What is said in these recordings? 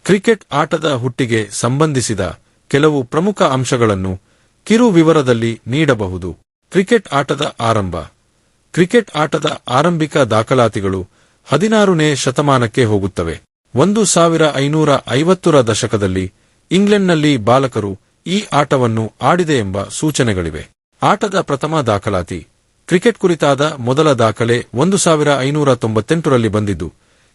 Cricket ಆಟದ ಹುಟ್ಟಿಗೆ ಸಂಬಂಧಿಸಿದ ಕೆಲವು ಪ್ರಮುಖ ಅಂಶಗಳನ್ನು ಕಿರು ವಿವರದಲ್ಲಿ ನೀಡಬಹುದು. ಕ್ರಿಕೆಟ್ ಆಟದ ಆರಂಭ. ಕ್ರಿಕೆಟ್ ಆಟದ ಆರಂಭಿಕ ದಾಖಲಾತಿಗಳು 16ನೇ ಶತಮಾನಕ್ಕೆ ಹೋಗುತ್ತವೆ. 1550ರ ದಶಕದಲ್ಲಿ ಇಂಗ್ಲೆಂಡ್ನಲ್ಲಿ ಬಾಲಕರು ಈ ಆಟವನ್ನು ಆಡಿದೆ ಎಂಬ ಸೂಚನೆಗಳಿವೆ. ಆಟದ ಪ್ರಥಮ ದಾಖಲಾತಿ. ಕ್ರಿಕೆಟ್ ಕುರಿತಾದ ಮೊದಲ ದಾಖಲೆ 1598ರಲ್ಲಿ ಬಂದಿದ್ದು,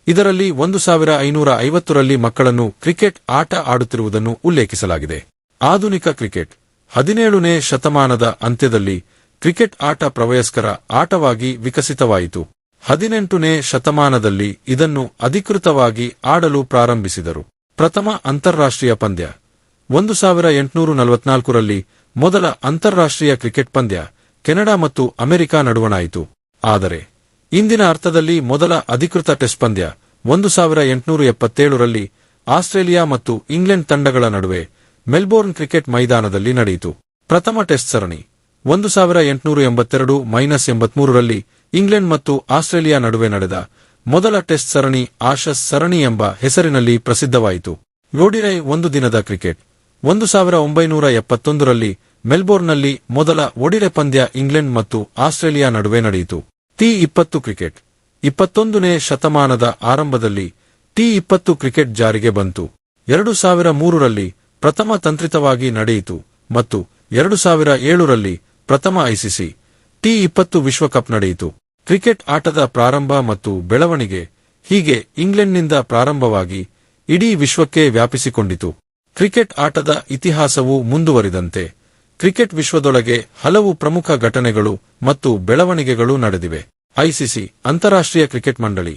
ಇದರಲ್ಲಿ 1550ರಲ್ಲಿ ಮಕ್ಕಳನ್ನು ಕ್ರಿಕೆಟ್ ಆಟ ಆಡುತ್ತಿರುವುದನ್ನು ಉಲ್ಲೇಖಿಸಲಾಗಿದೆ. ಆಧುನಿಕ ಕ್ರಿಕೆಟ್. 17ನೇ ಶತಮಾನದ ಅಂತ್ಯದಲ್ಲಿ ಕ್ರಿಕೆಟ್ ಆಟ ಪ್ರವಯಸ್ಕರ ಆಟವಾಗಿ ವಿಕಸಿತವಾಯಿತು. 18ನೇ ಶತಮಾನದಲ್ಲಿ ಇದನ್ನು ಅಧಿಕೃತವಾಗಿ ಆಡಲು ಪ್ರಾರಂಭಿಸಿದರು. ಪ್ರಥಮ ಅಂತಾರಾಷ್ಟ್ರೀಯ ಪಂದ್ಯ. 1844ರಲ್ಲಿ ಮೊದಲ ಅಂತಾರಾಷ್ಟ್ರೀಯ ಕ್ರಿಕೆಟ್ ಪಂದ್ಯ ಕೆನಡಾ ಮತ್ತು ಅಮೆರಿಕ ನಡುವಣಾಯಿತು. ಆದರೆ ಇಂದಿನ ಅರ್ಥದಲ್ಲಿ ಮೊದಲ ಅಧಿಕೃತ ಟೆಸ್ಟ್ ಪಂದ್ಯ 1877ರಲ್ಲಿ ಆಸ್ಟ್ರೇಲಿಯಾ ಮತ್ತು ಇಂಗ್ಲೆಂಡ್ ತಂಡಗಳ ನಡುವೆ ಮೆಲ್ಬೋರ್ನ್ ಕ್ರಿಕೆಟ್ ಮೈದಾನದಲ್ಲಿ ನಡೆಯಿತು. ಪ್ರಥಮ ಟೆಸ್ಟ್ ಸರಣಿ 1882-83ರಲ್ಲಿ ಇಂಗ್ಲೆಂಡ್ ಮತ್ತು ಆಸ್ಟ್ರೇಲಿಯಾ ನಡುವೆ ನಡೆದ ಮೊದಲ ಟೆಸ್ಟ್ ಸರಣಿ ಆಶಸ್ ಸರಣಿ ಎಂಬ ಹೆಸರಿನಲ್ಲಿ ಪ್ರಸಿದ್ಧವಾಯಿತು. ಓಡಿಐ ಒಂದು ದಿನದ ಕ್ರಿಕೆಟ್. 1971ರಲ್ಲಿ ಮೆಲ್ಬೋರ್ನ್ನಲ್ಲಿ ಮೊದಲ ಓಡಿಐ ಪಂದ್ಯ ಇಂಗ್ಲೆಂಡ್ ಮತ್ತು ಆಸ್ಟ್ರೇಲಿಯಾ ನಡುವೆ ನಡೆಯಿತು. T20 cricket. 21ನೇ ಶತಮಾನದ ಆರಂಭದಲ್ಲಿ ಟಿ20 ಕ್ರಿಕೆಟ್ ಜಾರಿಗೆ ಬಂತು. 2003ರಲ್ಲಿ ಪ್ರಥಮ ತಂತ್ರಿತವಾಗಿ ನಡೆಯಿತು ಮತ್ತು 2007ರಲ್ಲಿ ಪ್ರಥಮ ಐಸಿಸಿ ಟಿ20 ವಿಶ್ವಕಪ್ ನಡೆಯಿತು. ಕ್ರಿಕೆಟ್ ಆಟದ ಪ್ರಾರಂಭ ಮತ್ತು ಬೆಳವಣಿಗೆ. ಹೀಗೆ ಇಂಗ್ಲೆಂಡ್ನಿಂದ ಪ್ರಾರಂಭವಾಗಿ ಇಡೀ ವಿಶ್ವಕ್ಕೆ ವ್ಯಾಪಿಸಿಕೊಂಡಿತು. ಕ್ರಿಕೆಟ್ ಆಟದ ಇತಿಹಾಸವು ಮುಂದುವರಿದಂತೆ ಕ್ರಿಕೆಟ್ ವಿಶ್ವದೊಳಗೆ ಹಲವು ಪ್ರಮುಖ ಘಟನೆಗಳು ಮತ್ತು ಬೆಳವಣಿಗೆಗಳು ನಡೆದಿವೆ. ಐಸಿಸಿ ಅಂತಾರಾಷ್ಟ್ರೀಯ ಕ್ರಿಕೆಟ್ ಮಂಡಳಿ.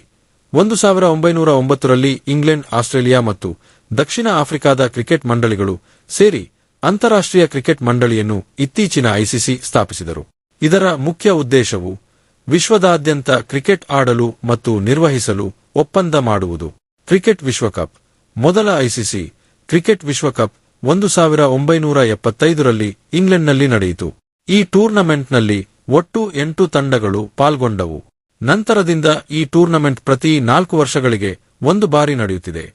1909ರಲ್ಲಿ ಇಂಗ್ಲೆಂಡ್, ಆಸ್ಟ್ರೇಲಿಯಾ ಮತ್ತು ದಕ್ಷಿಣ ಆಫ್ರಿಕಾದ ಕ್ರಿಕೆಟ್ ಮಂಡಳಿಗಳು ಸೇರಿ ಅಂತಾರಾಷ್ಟ್ರೀಯ ಕ್ರಿಕೆಟ್ ಮಂಡಳಿಯನ್ನು ಇತ್ತೀಚಿನ ಐಸಿಸಿ ಸ್ಥಾಪಿಸಿದರು. ಇದರ ಮುಖ್ಯ ಉದ್ದೇಶವು ವಿಶ್ವದಾದ್ಯಂತ ಕ್ರಿಕೆಟ್ ಆಡಲು ಮತ್ತು ನಿರ್ವಹಿಸಲು ಒಪ್ಪಂದ ಮಾಡುವುದು. ಕ್ರಿಕೆಟ್ ವಿಶ್ವಕಪ್. ಮೊದಲ ಐಸಿಸಿ ಕ್ರಿಕೆಟ್ ವಿಶ್ವಕಪ್ 1975ರಲ್ಲಿ ಇಂಗ್ಲೆಂಡ್ನಲ್ಲಿ ನಡೆಯಿತು. ಈ ಟೂರ್ನಮೆಂಟ್ನಲ್ಲಿ ಒಟ್ಟು 8 ತಂಡಗಳು ಪಾಲ್ಗೊಂಡವು. ನಂತರದಿಂದ ಈ ಟೂರ್ನಮೆಂಟ್ ಪ್ರತಿ 4 ವರ್ಷಗಳಿಗೆ ಒಂದು ಬಾರಿ ನಡೆಯುತ್ತಿದೆ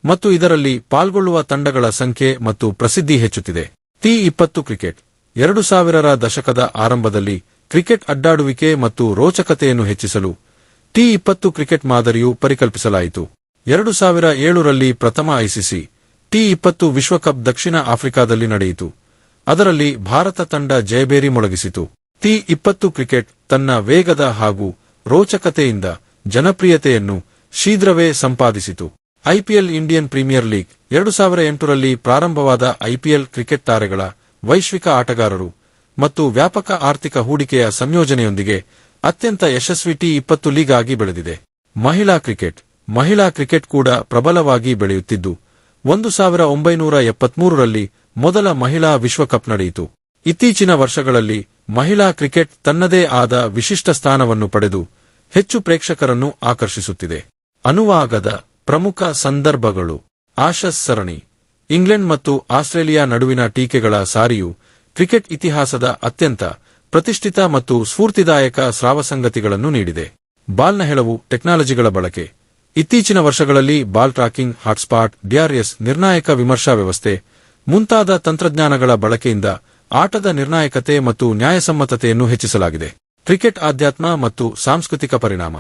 ಮತ್ತು ಇದರಲ್ಲಿ ಪಾಲ್ಗೊಳ್ಳುವ ತಂಡಗಳ ಸಂಖ್ಯೆ ಮತ್ತು ಪ್ರಸಿದ್ಧಿ ಹೆಚ್ಚುತ್ತಿದೆ. T20 cricket. 2000ರ ದಶಕದ ಆರಂಭದಲ್ಲಿ ಕ್ರಿಕೆಟ್ ಅಡ್ಡಾಡುವಿಕೆ ಮತ್ತು ರೋಚಕತೆಯನ್ನು ಹೆಚ್ಚಿಸಲು ಟಿ20 ಕ್ರಿಕೆಟ್ ಮಾದರಿಯು ಪರಿಕಲ್ಪಿಸಲಾಯಿತು. 2007ರಲ್ಲಿ ಪ್ರಥಮ ಐಸಿಸಿ ಟಿ20 ವಿಶ್ವಕಪ್ ದಕ್ಷಿಣ ಆಫ್ರಿಕಾದಲ್ಲಿ ನಡೆಯಿತು. ಅದರಲ್ಲಿ ಭಾರತ ತಂಡ ಜಯಬೇರಿ ಮೊಳಗಿಸಿತು. ಟಿ20 ಕ್ರಿಕೆಟ್ ತನ್ನ ವೇಗದ ಹಾಗೂ ರೋಚಕತೆಯಿಂದ ಜನಪ್ರಿಯತೆಯನ್ನು ಶೀಘ್ರವೇ ಸಂಪಾದಿಸಿತು. IPL Indian Premier League. 2008ರಲ್ಲಿ ಪ್ರಾರಂಭವಾದ ಐಪಿಎಲ್ ಕ್ರಿಕೆಟ್ ತಾರೆಗಳ ವೈಶ್ವಿಕ ಆಟಗಾರರು ಮತ್ತು ವ್ಯಾಪಕ ಆರ್ಥಿಕ ಹೂಡಿಕೆಯ ಸಂಯೋಜನೆಯೊಂದಿಗೆ ಅತ್ಯಂತ ಯಶಸ್ವಿ ಟಿ20 ಲೀಗ್ ಆಗಿ ಬೆಳೆದಿದೆ. ಮಹಿಳಾ ಕ್ರಿಕೆಟ್. ಮಹಿಳಾ ಕ್ರಿಕೆಟ್ ಕೂಡ ಪ್ರಬಲವಾಗಿ ಬೆಳೆಯುತ್ತಿದ್ದು 1973ರಲ್ಲಿ ಮೊದಲ ಮಹಿಳಾ ವಿಶ್ವಕಪ್ ನಡೆಯಿತು. ಇತ್ತೀಚಿನ ವರ್ಷಗಳಲ್ಲಿ ಮಹಿಳಾ ಕ್ರಿಕೆಟ್ ತನ್ನದೇ ಆದ ವಿಶಿಷ್ಟ ಸ್ಥಾನವನ್ನು ಪಡೆದು ಹೆಚ್ಚು ಪ್ರೇಕ್ಷಕರನ್ನು ಆಕರ್ಷಿಸುತ್ತಿದೆ. ಅನುವಾಗದ ಪ್ರಮುಖ ಸಂದರ್ಭಗಳು. ಆಶಸ್ ಸರಣಿ. ಇಂಗ್ಲೆಂಡ್ ಮತ್ತು ಆಸ್ಟ್ರೇಲಿಯಾ ನಡುವಿನ ಟೀಕೆಗಳ ಸಾರಿಯು ಕ್ರಿಕೆಟ್ ಇತಿಹಾಸದ ಅತ್ಯಂತ ಪ್ರತಿಷ್ಠಿತ ಮತ್ತು ಸ್ಫೂರ್ತಿದಾಯಕ ಸ್ರಾವಸಂಗತಿಗಳನ್ನು ನೀಡಿದೆ. ಬಾಲ್ನ ಹೆಳವು. ಟೆಕ್ನಾಲಜಿಗಳ ಬಳಕೆ. ಇತ್ತೀಚಿನ ವರ್ಷಗಳಲ್ಲಿ ಬಾಲ್ ಟ್ರಾಕಿಂಗ್, ಹಾಟ್ಸ್ಪಾಟ್, ಡಿಆರ್ಎಸ್, ನಿರ್ಣಾಯಕ ವಿಮರ್ಶಾ ವ್ಯವಸ್ಥೆ ಮುಂತಾದ ತಂತ್ರಜ್ಞಾನಗಳ ಬಳಕೆಯಿಂದ ಆಟದ ನಿರ್ಣಾಯಕತೆ ಮತ್ತು ನ್ಯಾಯಸಮ್ಮತತೆಯನ್ನು ಹೆಚ್ಚಿಸಲಾಗಿದೆ. ಕ್ರಿಕೆಟ್ ಆಧ್ಯಾತ್ಮ ಮತ್ತು ಸಾಂಸ್ಕೃತಿಕ ಪರಿಣಾಮ.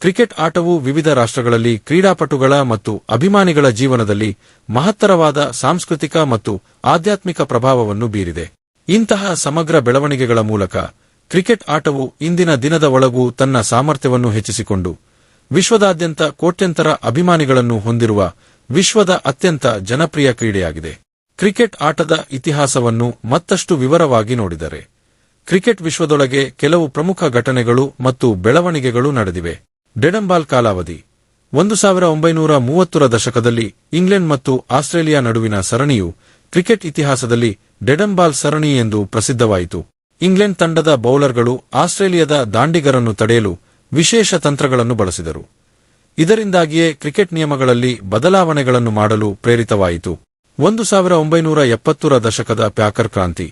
ಕ್ರಿಕೆಟ್ ಆಟವು ವಿವಿಧ ರಾಷ್ಟ್ರಗಳಲ್ಲಿ ಕ್ರೀಡಾಪಟುಗಳ ಮತ್ತು ಅಭಿಮಾನಿಗಳ ಜೀವನದಲ್ಲಿ ಮಹತ್ತರವಾದ ಸಾಂಸ್ಕೃತಿಕ ಮತ್ತು ಆಧ್ಯಾತ್ಮಿಕ ಪ್ರಭಾವವನ್ನು ಬೀರಿದೆ. ಇಂತಹ ಸಮಗ್ರ ಬೆಳವಣಿಗೆಗಳ ಮೂಲಕ ಕ್ರಿಕೆಟ್ ಆಟವು ಇಂದಿನ ದಿನದ ಒಳಗೂ ತನ್ನ ಸಾಮರ್ಥ್ಯವನ್ನು ಹೆಚ್ಚಿಸಿಕೊಂಡು ವಿಶ್ವದಾದ್ಯಂತ ಕೋಟ್ಯಂತರ ಅಭಿಮಾನಿಗಳನ್ನು ಹೊಂದಿರುವ ವಿಶ್ವದ ಅತ್ಯಂತ ಜನಪ್ರಿಯ ಕ್ರೀಡೆಯಾಗಿದೆ. ಕ್ರಿಕೆಟ್ ಆಟದ ಇತಿಹಾಸವನ್ನು ಮತ್ತಷ್ಟು ವಿವರವಾಗಿ ನೋಡಿದರೆ ಕ್ರಿಕೆಟ್ ವಿಶ್ವದೊಳಗೆ ಕೆಲವು ಪ್ರಮುಖ ಘಟನೆಗಳು ಮತ್ತು ಬೆಳವಣಿಗೆಗಳು ನಡೆದಿವೆ. ಡೆಡನ್ ಕಾಲಾವಧಿ. 1930ರ ದಶಕದಲ್ಲಿ ಇಂಗ್ಲೆಂಡ್ ಮತ್ತು ಆಸ್ಟ್ರೇಲಿಯಾ ನಡುವಿನ ಸರಣಿಯು ಕ್ರಿಕೆಟ್ ಇತಿಹಾಸದಲ್ಲಿ ಡೆಡನ್ ಸರಣಿ ಎಂದು ಪ್ರಸಿದ್ಧವಾಯಿತು. ಇಂಗ್ಲೆಂಡ್ ತಂಡದ ಬೌಲರ್ಗಳು ಆಸ್ಟ್ರೇಲಿಯಾದ ದಾಂಡಿಗರನ್ನು ತಡೆಯಲು ವಿಶೇಷ ತಂತ್ರಗಳನ್ನು ಬಳಸಿದರು. ಇದರಿಂದಾಗಿಯೇ ಕ್ರಿಕೆಟ್ ನಿಯಮಗಳಲ್ಲಿ ಬದಲಾವಣೆಗಳನ್ನು ಮಾಡಲು ಪ್ರೇರಿತವಾಯಿತು. 1970ರ ದಶಕದ ಪ್ಯಾಕರ್ ಕ್ರಾಂತಿ.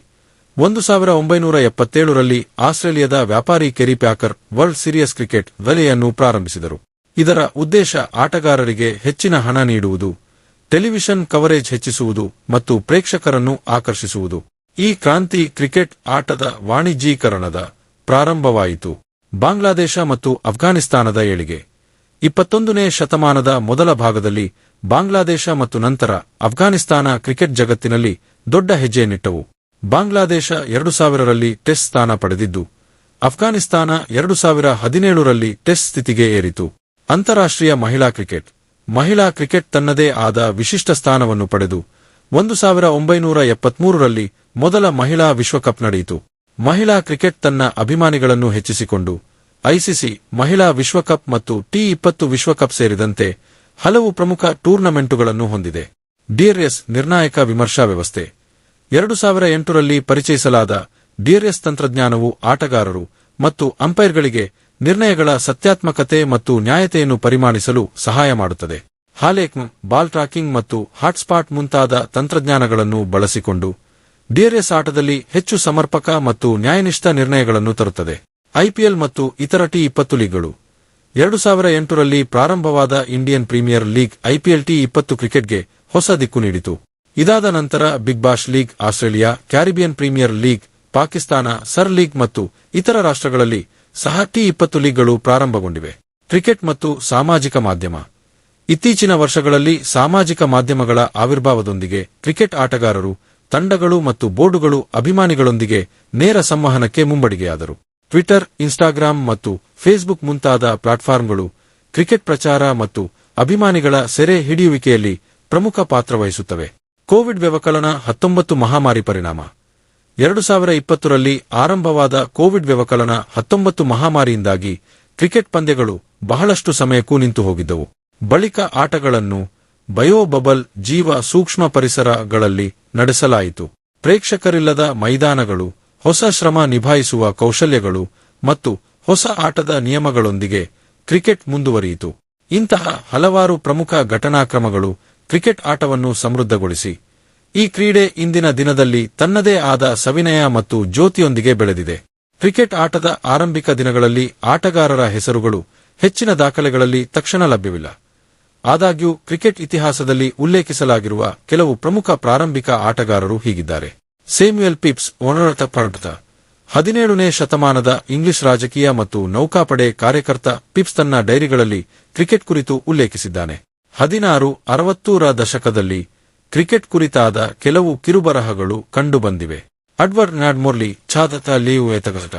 1977ರಲ್ಲಿ ಆಸ್ಟ್ರೇಲಿಯಾದ ವ್ಯಾಪಾರಿ ಕೆರಿ ಪ್ಯಾಕರ್ ವರ್ಲ್ಡ್ ಸೀರೀಸ್ ಕ್ರಿಕೆಟ್ ವಲಯವನ್ನು ಪ್ರಾರಂಭಿಸಿದರು. ಇದರ ಉದ್ದೇಶ ಆಟಗಾರರಿಗೆ ಹೆಚ್ಚಿನ ಹಣ ನೀಡುವುದು, ಟೆಲಿವಿಷನ್ ಕವರೇಜ್ ಹೆಚ್ಚಿಸುವುದು ಮತ್ತು ಪ್ರೇಕ್ಷಕರನ್ನು ಆಕರ್ಷಿಸುವುದು. ಈ ಕ್ರಾಂತಿ ಕ್ರಿಕೆಟ್ ಆಟದ ವಾಣಿಜ್ಯೀಕರಣದ ಪ್ರಾರಂಭವಾಯಿತು. ಬಾಂಗ್ಲಾದೇಶ ಮತ್ತು ಅಫ್ಘಾನಿಸ್ತಾನದ ಏಳಿಗೆ. 21ನೇ ಶತಮಾನದ ಮೊದಲ ಭಾಗದಲ್ಲಿ ಬಾಂಗ್ಲಾದೇಶ ಮತ್ತು ನಂತರ ಅಫ್ಘಾನಿಸ್ತಾನ ಕ್ರಿಕೆಟ್ ಜಗತ್ತಿನಲ್ಲಿ ದೊಡ್ಡ ಹೆಜ್ಜೆಯನ್ನಿಟ್ಟವು. ಬಾಂಗ್ಲಾದೇಶ 2000ರಲ್ಲಿ ಟೆಸ್ಟ್ ಸ್ಥಾನ ಪಡೆದಿದ್ದು, ಅಫ್ಘಾನಿಸ್ತಾನ 2017ರಲ್ಲಿ ಟೆಸ್ಟ್ ಸ್ಥಿತಿಗೆ ಏರಿತು. ಅಂತಾರಾಷ್ಟ್ರೀಯ ಮಹಿಳಾ ಕ್ರಿಕೆಟ್. ಮಹಿಳಾ ಕ್ರಿಕೆಟ್ ತನ್ನದೇ ಆದ ವಿಶಿಷ್ಟ ಸ್ಥಾನವನ್ನು ಪಡೆದು 1973ರಲ್ಲಿ ಮೊದಲ ಮಹಿಳಾ ವಿಶ್ವಕಪ್ ನಡೆಯಿತು. ಮಹಿಳಾ ಕ್ರಿಕೆಟ್ ತನ್ನ ಅಭಿಮಾನಿಗಳನ್ನು ಹೆಚ್ಚಿಸಿಕೊಂಡು ಐಸಿಸಿ ಮಹಿಳಾ ವಿಶ್ವಕಪ್ ಮತ್ತು ಟಿ20 ವಿಶ್ವಕಪ್ ಸೇರಿದಂತೆ ಹಲವು ಪ್ರಮುಖ ಟೂರ್ನಮೆಂಟುಗಳನ್ನು ಹೊಂದಿದೆ. ಡಿಆರ್ಎಸ್ ನಿರ್ಣಾಯಕ ವಿಮರ್ಶಾ ವ್ಯವಸ್ಥೆ. 2008ರಲ್ಲಿ ಪರಿಚಯಿಸಲಾದ ಡಿಆರ್ಎಸ್ ತಂತ್ರಜ್ಞಾನವು ಆಟಗಾರರು ಮತ್ತು ಅಂಪೈರ್ಗಳಿಗೆ ನಿರ್ಣಯಗಳ ಸತ್ಯಾತ್ಮಕತೆ ಮತ್ತು ನ್ಯಾಯತೆಯನ್ನು ಪರಿಮಾಣಿಸಲು ಸಹಾಯ ಮಾಡುತ್ತದೆ. ಹಾಲೇಕ್ಮ್, ಬಾಲ್ ಟ್ರ್ಯಾಕಿಂಗ್ ಮತ್ತು ಹಾಟ್ಸ್ಪಾಟ್ ಮುಂತಾದ ತಂತ್ರಜ್ಞಾನಗಳನ್ನು ಬಳಸಿಕೊಂಡು ಡಿಆರ್ಎಸ್ ಆಟದಲ್ಲಿ ಹೆಚ್ಚು ಸಮರ್ಪಕ ಮತ್ತು ನ್ಯಾಯನಿಷ್ಠ ನಿರ್ಣಯಗಳನ್ನು ತರುತ್ತದೆ. ಐಪಿಎಲ್ ಮತ್ತು ಇತರ ಟಿ20 ಲೀಗ್ಗಳು. 2008ರಲ್ಲಿ ಪ್ರಾರಂಭವಾದ ಇಂಡಿಯನ್ ಪ್ರೀಮಿಯರ್ ಲೀಗ್ ಐಪಿಎಲ್ ಟಿ20 ಕ್ರಿಕೆಟ್ಗೆ ಹೊಸ ದಿಕ್ಕು ನೀಡಿತು. ಇದಾದ ನಂತರ Big Bash League Australia, Caribbean Premier League Pakistan, ಸರ್ ಲೀಗ್ ಮತ್ತು ಇತರ ರಾಷ್ಟ್ರಗಳಲ್ಲಿ ಸಹ ಟಿ20 ಲೀಗ್ಗಳು ಪ್ರಾರಂಭಗೊಂಡಿವೆ. ಕ್ರಿಕೆಟ್ ಮತ್ತು ಸಾಮಾಜಿಕ ಮಾಧ್ಯಮ. ಇತ್ತೀಚಿನ ವರ್ಷಗಳಲ್ಲಿ ಸಾಮಾಜಿಕ ಮಾಧ್ಯಮಗಳ ಆವಿರ್ಭಾವದೊಂದಿಗೆ ಕ್ರಿಕೆಟ್ ಆಟಗಾರರು, ತಂಡಗಳು ಮತ್ತು ಬೋರ್ಡುಗಳು ಅಭಿಮಾನಿಗಳೊಂದಿಗೆ ನೇರ ಸಂವಹನಕ್ಕೆ ಮುಂಬಡಿಗೆಯಾದರು. ಟ್ವಿಟರ್, ಇನ್ಸ್ಟಾಗ್ರಾಂ ಮತ್ತು ಫೇಸ್ಬುಕ್ ಮುಂತಾದ ಪ್ಲಾಟ್ಫಾರ್ಮ್ಗಳು ಕ್ರಿಕೆಟ್ ಪ್ರಚಾರ ಮತ್ತು ಅಭಿಮಾನಿಗಳ ಸೆರೆ ಹಿಡಿಯುವಿಕೆಯಲ್ಲಿ ಪ್ರಮುಖ ಪಾತ್ರ ವಹಿಸುತ್ತವೆ. ಕೋವಿಡ್ ವ್ಯವಕಲನ 19 ಮಹಾಮಾರಿ ಪರಿಣಾಮ. 2020ರಲ್ಲಿ ಆರಂಭವಾದ ಕೋವಿಡ್ ವ್ಯವಕಲನ 19 ಮಹಾಮಾರಿಯಿಂದಾಗಿ ಕ್ರಿಕೆಟ್ ಪಂದ್ಯಗಳು ಬಹಳಷ್ಟು ಸಮಯಕ್ಕೂ ನಿಂತು ಹೋಗಿದ್ದವು. ಬಳಿಕ ಆಟಗಳನ್ನು ಬಯೋಬಬಲ್ ಜೀವ ಸೂಕ್ಷ್ಮ ಪರಿಸರಗಳಲ್ಲಿ ನಡೆಸಲಾಯಿತು. ಪ್ರೇಕ್ಷಕರಿಲ್ಲದ ಮೈದಾನಗಳು, ಹೊಸ ಶ್ರಮ ನಿಭಾಯಿಸುವ ಕೌಶಲ್ಯಗಳು ಮತ್ತು ಹೊಸ ಆಟದ ನಿಯಮಗಳೊಂದಿಗೆ ಕ್ರಿಕೆಟ್ ಮುಂದುವರಿಯಿತು. ಇಂತಹ ಹಲವಾರು ಪ್ರಮುಖ ಘಟನಾಕ್ರಮಗಳು ಕ್ರಿಕೆಟ್ ಆಟವನ್ನು ಸಮೃದ್ಧಗೊಳಿಸಿ ಈ ಕ್ರೀಡೆ ಇಂದಿನ ದಿನದಲ್ಲಿ ತನ್ನದೇ ಆದ ಸವಿನಯ ಮತ್ತು ಜ್ಯೋತಿಯೊಂದಿಗೆ ಬೆಳೆದಿದೆ. ಕ್ರಿಕೆಟ್ ಆಟದ ಆರಂಭಿಕ ದಿನಗಳಲ್ಲಿ ಆಟಗಾರರ ಹೆಸರುಗಳು ಹೆಚ್ಚಿನ ದಾಖಲೆಗಳಲ್ಲಿ ತಕ್ಷಣ ಲಭ್ಯವಿಲ್ಲ. ಆದಾಗ್ಯೂ ಕ್ರಿಕೆಟ್ ಇತಿಹಾಸದಲ್ಲಿ ಉಲ್ಲೇಖಿಸಲಾಗಿರುವ ಕೆಲವು ಪ್ರಮುಖ ಪ್ರಾರಂಭಿಕ ಆಟಗಾರರು ಹೀಗಿದ್ದಾರೆ. ಸ್ಯಾಮ್ಯುಯೆಲ್ ಪಿಪ್ಸ್, 17ನೇ ಶತಮಾನದ ಇಂಗ್ಲಿಷ್ ರಾಜಕೀಯ ಮತ್ತು ನೌಕಾಪಡೆ ಕಾರ್ಯಕರ್ತ. ಪಿಪ್ಸ್ ತನ್ನ ಡೈರಿಗಳಲ್ಲಿ ಕ್ರಿಕೆಟ್ ಕುರಿತು ಉಲ್ಲೇಖಿಸಿದ್ದಾನೆ. 1660ರ ದಶಕದಲ್ಲಿ ಕ್ರಿಕೆಟ್ ಕುರಿತಾದ ಕೆಲವು ಕಿರುಬರಹಗಳು ಕಂಡುಬಂದಿವೆ. ಅಡ್ವರ್ಡ್ ನ್ಯಾಡ್ಮೋರ್ಲಿ, ಛಾದತ ಲೀವ್ ಎತಗಟ.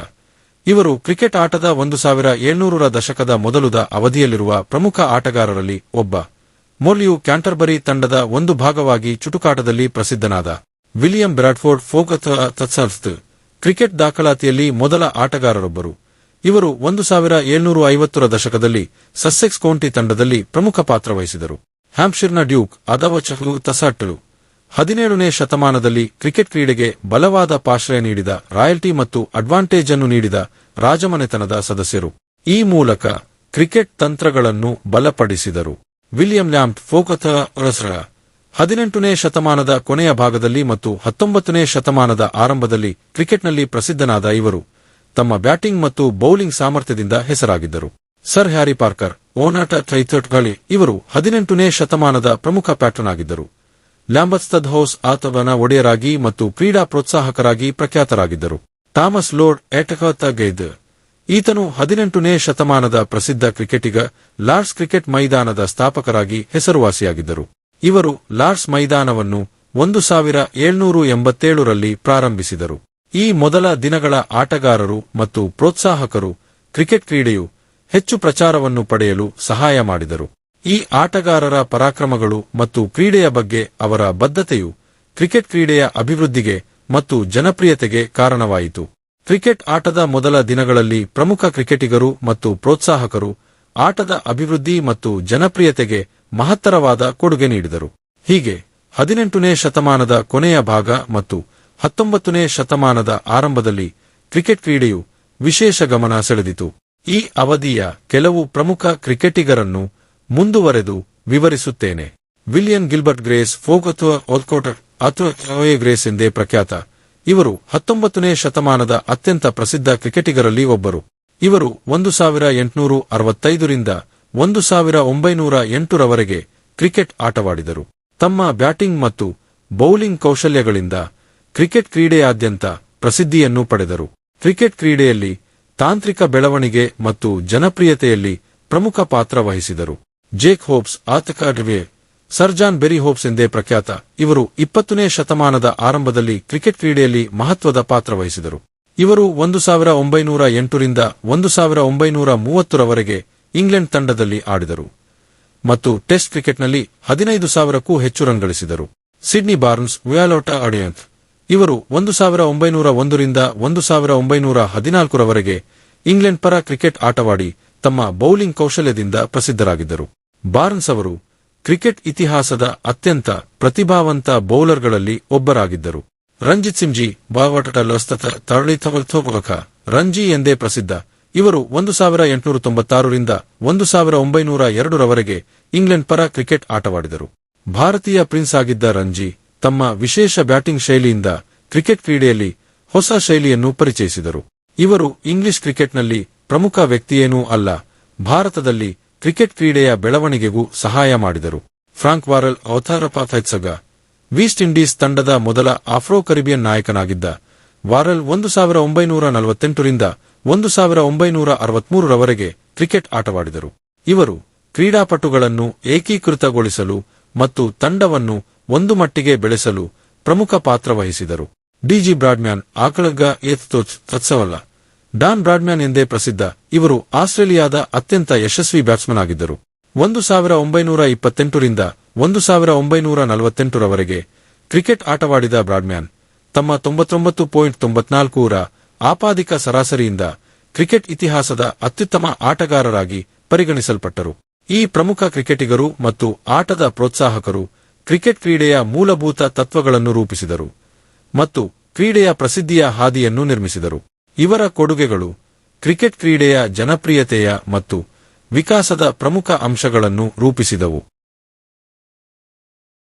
ಇವರು ಕ್ರಿಕೆಟ್ ಆಟದ 1700ರ ದಶಕದ ಮೊದಲುದ ಅವಧಿಯಲ್ಲಿರುವ ಪ್ರಮುಖ ಆಟಗಾರರಲ್ಲಿ ಒಬ್ಬ. ಮೋರ್ಲಿಯು ಕ್ಯಾಂಟರ್ಬರಿ ತಂಡದ ಒಂದು ಭಾಗವಾಗಿ ಚುಟುಕಾಟದಲ್ಲಿ ಪ್ರಸಿದ್ಧನಾದ. ವಿಲಿಯಂ ಬ್ರಾಡ್ಫೋರ್ಡ್ ಫೋಗತ್ ಕ್ರಿಕೆಟ್ ದಾಖಲಾತಿಯಲ್ಲಿ ಮೊದಲ ಆಟಗಾರರೊಬ್ಬರು. ಇವರು 1750ರ ದಶಕದಲ್ಲಿ ಸಸ್ಸೆಕ್ಸ್ ಕೌಂಟಿ ತಂಡದಲ್ಲಿ ಪ್ರಮುಖ ಪಾತ್ರ ವಹಿಸಿದರು. ಹ್ಯಾಂಪ್ಶಿರ್ನ ಡ್ಯೂಕ್ ಅದವಚಹು ತಸಾಟಲು 17ನೇ ಶತಮಾನದಲ್ಲಿ ಕ್ರಿಕೆಟ್ ಕ್ರೀಡೆಗೆ ಬಲವಾದ ಪಾಶ್ರಯ ನೀಡಿದ, ರಾಯಲ್ಟಿ ಮತ್ತು ಅಡ್ವಾಂಟೇಜ್ ಅನ್ನು ನೀಡಿದ ರಾಜಮನೆತನದ ಸದಸ್ಯರು. ಈ ಮೂಲಕ ಕ್ರಿಕೆಟ್ ತಂತ್ರಗಳನ್ನು ಬಲಪಡಿಸಿದರು. ವಿಲಿಯಂ ಲ್ಯಾಂಪ್ ಫೋಕಥ 18ನೇ ಶತಮಾನದ ಕೊನೆಯ ಭಾಗದಲ್ಲಿ ಮತ್ತು 19ನೇ ಶತಮಾನದ ಆರಂಭದಲ್ಲಿ ಕ್ರಿಕೆಟ್ನಲ್ಲಿ ಪ್ರಸಿದ್ಧನಾದ ಇವರು ತಮ್ಮ ಬ್ಯಾಟಿಂಗ್ ಮತ್ತು ಬೌಲಿಂಗ್ ಸಾಮರ್ಥ್ಯದಿಂದ ಹೆಸರಾಗಿದ್ದರು. ಸರ್ ಹ್ಯಾರಿ ಪಾರ್ಕರ್, ಓನಾಟ ಟ್ರೈಥರ್ಟ್ಗಳಿ ಇವರು 18ನೇ ಶತಮಾನದ ಪ್ರಮುಖ ಪ್ಯಾಟ್ರನ್ ಆಗಿದ್ದರು. ಲ್ಯಾಂಬತ್ಸ್ತದ್ ಹೌಸ್ ಆತವನ ಒಡೆಯರಾಗಿ ಮತ್ತು ಕ್ರೀಡಾ ಪ್ರೋತ್ಸಾಹಕರಾಗಿ ಪ್ರಖ್ಯಾತರಾಗಿದ್ದರು. ಥಾಮಸ್ ಲೋರ್ಡ್ ಎಟಕತಗೈದ್ ಈತನು 18ನೇ ಶತಮಾನದ ಪ್ರಸಿದ್ಧ ಕ್ರಿಕೆಟಿಗ. ಲಾರ್ಡ್ಸ್ ಕ್ರಿಕೆಟ್ ಮೈದಾನದ ಸ್ಥಾಪಕರಾಗಿ ಹೆಸರುವಾಸಿಯಾಗಿದ್ದರು. ಇವರು ಲಾರ್ಡ್ಸ್ ಮೈದಾನವನ್ನು 1787ರಲ್ಲಿ ಪ್ರಾರಂಭಿಸಿದರು. ಈ ಮೊದಲ ದಿನಗಳ ಆಟಗಾರರು ಮತ್ತು ಪ್ರೋತ್ಸಾಹಕರು ಕ್ರಿಕೆಟ್ ಕ್ರೀಡೆಯು ಹೆಚ್ಚು ಪ್ರಚಾರವನ್ನು ಪಡೆಯಲು ಸಹಾಯ ಮಾಡಿದರು. ಈ ಆಟಗಾರರ ಪರಾಕ್ರಮಗಳು ಮತ್ತು ಕ್ರೀಡೆಯ ಬಗ್ಗೆ ಅವರ ಬದ್ಧತೆಯು ಕ್ರಿಕೆಟ್ ಕ್ರೀಡೆಯ ಅಭಿವೃದ್ಧಿಗೆ ಮತ್ತು ಜನಪ್ರಿಯತೆಗೆ ಕಾರಣವಾಯಿತು. ಕ್ರಿಕೆಟ್ ಆಟದ ಮೊದಲ ದಿನಗಳಲ್ಲಿ ಪ್ರಮುಖ ಕ್ರಿಕೆಟಿಗರು ಮತ್ತು ಪ್ರೋತ್ಸಾಹಕರು ಆಟದ ಅಭಿವೃದ್ಧಿ ಮತ್ತು ಜನಪ್ರಿಯತೆಗೆ ಮಹತ್ತರವಾದ ಕೊಡುಗೆ ನೀಡಿದರು. ಹೀಗೆ 18ನೇ ಶತಮಾನದ ಕೊನೆಯ ಭಾಗ ಮತ್ತು 19ನೇ ಶತಮಾನದ ಆರಂಭದಲ್ಲಿ ಕ್ರಿಕೆಟ್ ಕ್ರೀಡೆಯು ವಿಶೇಷ ಗಮನ ಸೆಳೆದಿತು. ಈ ಅವಧಿಯ ಕೆಲವು ಪ್ರಮುಖ ಕ್ರಿಕೆಟಿಗರನ್ನು ಮುಂದುವರೆದು ವಿವರಿಸುತ್ತೇನೆ. ವಿಲಿಯನ್ ಗಿಲ್ಬರ್ಟ್ ಗ್ರೇಸ್ ಫೋಗತ್ವ ಒಲ್ಕೋಟರ್ ಅಥವಾ ಗ್ರೇಸ್ ಎಂದೇ ಪ್ರಖ್ಯಾತ. ಇವರು 19ನೇ ಶತಮಾನದ ಅತ್ಯಂತ ಪ್ರಸಿದ್ಧ ಕ್ರಿಕೆಟಿಗರಲ್ಲಿ ಒಬ್ಬರು. ಇವರು 1865ರಿಂದ 1908ರವರೆಗೆ ಕ್ರಿಕೆಟ್ ಆಟವಾಡಿದರು. ತಮ್ಮ ಬ್ಯಾಟಿಂಗ್ ಮತ್ತು ಬೌಲಿಂಗ್ ಕೌಶಲ್ಯಗಳಿಂದ ಕ್ರಿಕೆಟ್ ಕ್ರೀಡೆಯಾದ್ಯಂತ ಪ್ರಸಿದ್ಧಿಯನ್ನು ಪಡೆದರು. ಕ್ರಿಕೆಟ್ ಕ್ರೀಡೆಯಲ್ಲಿ ತಾಂತ್ರಿಕ ಬೆಳವಣಿಗೆ ಮತ್ತು ಜನಪ್ರಿಯತೆಯಲ್ಲಿ ಪ್ರಮುಖ ಪಾತ್ರ ವಹಿಸಿದರು. ಜೇಕ್ ಹೋಬ್ಸ್ ಆತಕಾರ್ಡ್ವೆ ಸರ್ ಜಾನ್ ಬೆರಿ ಹೋಬ್ಸ್ ಎಂದೇ ಪ್ರಖ್ಯಾತ. ಇವರು 20ನೇ ಶತಮಾನದ ಆರಂಭದಲ್ಲಿ ಕ್ರಿಕೆಟ್ ಕ್ರೀಡೆಯಲ್ಲಿ ಮಹತ್ವದ ಪಾತ್ರ ವಹಿಸಿದರು. ಇವರು 1908 ರಿಂದ 1930 ರವರೆಗೆ ಇಂಗ್ಲೆಂಡ್ ತಂಡದಲ್ಲಿ ಆಡಿದರು ಮತ್ತು ಟೆಸ್ಟ್ ಕ್ರಿಕೆಟ್ನಲ್ಲಿ 15,000ಕ್ಕೂ ಹೆಚ್ಚು ರನ್ ಗಳಿಸಿದರು. ಸಿಡ್ನಿ ಬಾರ್ನ್ಸ್ ವ್ಯಾಲೋಟ ಅಡಿಯಂತ್ ಇವರು 1901 ರಿಂದ 1914 ರವರೆಗೆ ಇಂಗ್ಲೆಂಡ್ ಪರ ಕ್ರಿಕೆಟ್ ಆಟವಾಡಿ ತಮ್ಮ ಬೌಲಿಂಗ್ ಕೌಶಲ್ಯದಿಂದ ಪ್ರಸಿದ್ಧರಾಗಿದ್ದರು. ಬಾರ್ನ್ಸ್ ಅವರು ಕ್ರಿಕೆಟ್ ಇತಿಹಾಸದ ಅತ್ಯಂತ ಪ್ರತಿಭಾವಂತ ಬೌಲರ್ಗಳಲ್ಲಿ ಒಬ್ಬರಾಗಿದ್ದರು. ರಂಜಿತ್ ಸಿಂಗ್ಜಿ ರಂಜಿ ಎಂದೇ ಪ್ರಸಿದ್ಧ. ಇವರು 1896 ರಿಂದ 1902 ರವರೆಗೆ ಇಂಗ್ಲೆಂಡ್ ಪರ ಕ್ರಿಕೆಟ್ ಆಟವಾಡಿದರು. ಭಾರತೀಯ ಪ್ರಿನ್ಸ್ ಆಗಿದ್ದ ರಂಜಿ ತಮ್ಮ ವಿಶೇಷ ಬ್ಯಾಟಿಂಗ್ ಶೈಲಿಯಿಂದ ಕ್ರಿಕೆಟ್ ಕ್ರೀಡೆಯಲ್ಲಿ ಹೊಸ ಶೈಲಿಯನ್ನು ಪರಿಚಯಿಸಿದರು. ಇವರು ಇಂಗ್ಲಿಷ್ ಕ್ರಿಕೆಟ್ನಲ್ಲಿ ಪ್ರಮುಖ ವ್ಯಕ್ತಿಯೇನೂ ಅಲ್ಲ, ಭಾರತದಲ್ಲಿ ಕ್ರಿಕೆಟ್ ಕ್ರೀಡೆಯ ಬೆಳವಣಿಗೆಗೂ ಸಹಾಯ ಮಾಡಿದರು. ಫ್ರಾಂಕ್ ವಾರೆಲ್ ಅವತಾರಪಾಥೈತ್ಸಗ ವೆಸ್ಟ್ ಇಂಡೀಸ್ ತಂಡದ ಮೊದಲ ಆಫ್ರೋ ಕರಿಬಿಯನ್ ನಾಯಕನಾಗಿದ್ದ ವಾರೆಲ್ 1948 ರಿಂದ 1963 ರವರೆಗೆ ಕ್ರಿಕೆಟ್ ಆಟವಾಡಿದರು. ಇವರು ಕ್ರೀಡಾಪಟುಗಳನ್ನು ಏಕೀಕೃತಗೊಳಿಸಲು ಮತ್ತು ತಂಡವನ್ನು ಒಂದು ಮಟ್ಟಿಗೆ ಬೆಳೆಸಲು ಪ್ರಮುಖ ಪಾತ್ರ ವಹಿಸಿದರು. ಡಿಜಿ ಬ್ರಾಡ್ಮ್ಯಾನ್ ಆಕಳಗ ತತ್ಸವಲ್ಲ ಡಾನ್ ಬ್ರಾಡ್ಮ್ಯಾನ್ ಎಂದೇ ಪ್ರಸಿದ್ಧ. ಇವರು ಆಸ್ಟ್ರೇಲಿಯಾದ ಅತ್ಯಂತ ಯಶಸ್ವಿ ಬ್ಯಾಟ್ಸ್ಮನ್ ಆಗಿದ್ದರು. 1928 ರಿಂದ 1948 ರವರೆಗೆ ಕ್ರಿಕೆಟ್ ಆಟವಾಡಿದ ಬ್ರಾಡ್ಮ್ಯಾನ್ ತಮ್ಮ 99.94 ಆಪಾದಿಕ ಸರಾಸರಿಯಿಂದ ಕ್ರಿಕೆಟ್ ಇತಿಹಾಸದ ಅತ್ಯುತ್ತಮ ಆಟಗಾರರಾಗಿ ಪರಿಗಣಿಸಲ್ಪಟ್ಟರು. ಈ ಪ್ರಮುಖ ಕ್ರಿಕೆಟಿಗರು ಮತ್ತು ಆಟದ ಪ್ರೋತ್ಸಾಹಕರು ಕ್ರಿಕೆಟ್ ಕ್ರೀಡೆಯ ಮೂಲಭೂತ ತತ್ವಗಳನ್ನು ರೂಪಿಸಿದರು ಮತ್ತು ಕ್ರೀಡೆಯ ಪ್ರಸಿದ್ಧಿಯ ಹಾದಿಯನ್ನು ನಿರ್ಮಿಸಿದರು. ಇವರ ಕೊಡುಗೆಗಳು ಕ್ರಿಕೆಟ್ ಕ್ರೀಡೆಯ ಜನಪ್ರಿಯತೆಯ ಮತ್ತು ವಿಕಾಸದ ಪ್ರಮುಖ ಅಂಶಗಳನ್ನು ರೂಪಿಸಿದವು.